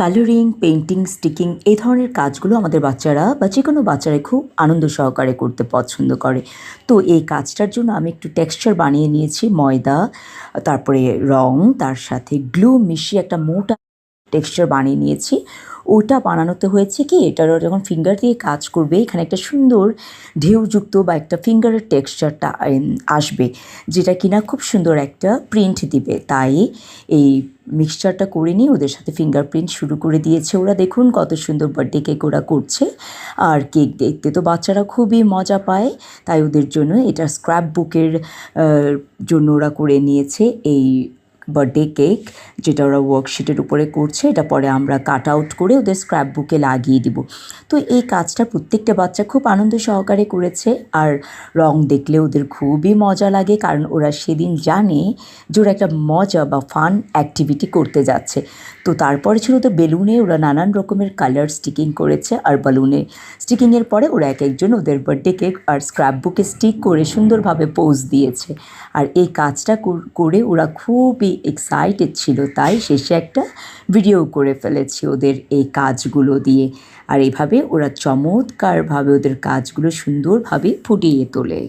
Colouring, painting, sticking এই ধরনের কাজগুলো আমাদের বাচ্চারা বা যেকোনো বাচ্চারাই খুব আনন্দ সহকারে করতে পছন্দ করে। তো এই কাজটার জন্য আমি একটু টেক্সচার বানিয়ে নিয়েছি ময়দা, তারপরে রং, তার সাথে গ্লু মিশিয়ে একটা মোটা টেক্সচার বানিয়ে নিয়েছি। ওটা বানানোতে হয়েছে কি, এটার যখন ফিঙ্গার দিয়ে কাজ করবে এখানে একটা সুন্দর ঢেউযুক্ত বা একটা ফিঙ্গারের টেক্সচারটা আসবে, যেটা কিনা খুব সুন্দর একটা প্রিন্ট দিবে। তাই এই মিক্সচারটা করে নিয়ে ওদের সাথে ফিঙ্গারপ্রিন্ট শুরু করে দিয়েছে। ওরা দেখুন কত সুন্দর বার্থডে কেক ওরা করছে। আর কেক দেখতে তো বাচ্চারা খুবই মজা পায়, তাই ওদের জন্য এটা স্ক্র্যাপ বুকের জন্য ওরা করে নিয়েছে এই বার্থডে কেক, যেটা ওরা ওয়ার্কশিটের উপরে করছে। এটা পরে আমরা কাট আউট করে ওদের স্ক্র্যাপ বুকে লাগিয়ে দিব। তো এই কাজটা প্রত্যেকটা বাচ্চা খুব আনন্দ সহকারে করেছে। আর রং দেখলে ওদের খুবই মজা লাগে, কারণ ওরা সেদিন জানে যে ওরা একটা মজা বা ফান অ্যাক্টিভিটি করতে যাচ্ছে। তো তারপরে ছিল তো বেলুনে ওরা নানান রকমের কালার স্টিকিং করেছে, আর বালুনে স্টিকিংয়ের পরে ওরা এক একজন ওদের বার্থডে কেক আর স্ক্র্যাপ বুকে স্টিক করে সুন্দরভাবে পোজ দিয়েছে। আর এই কাজটা করে ওরা খুবই এক্সাইটেড ছিল, তাই শেষে একটা ভিডিও করে ফেলেছি ওদের এই কাজগুলো দিয়ে। আর এইভাবে ওরা চমৎকারভাবে ওদের কাজগুলো সুন্দরভাবে ফুটিয়ে তোলে।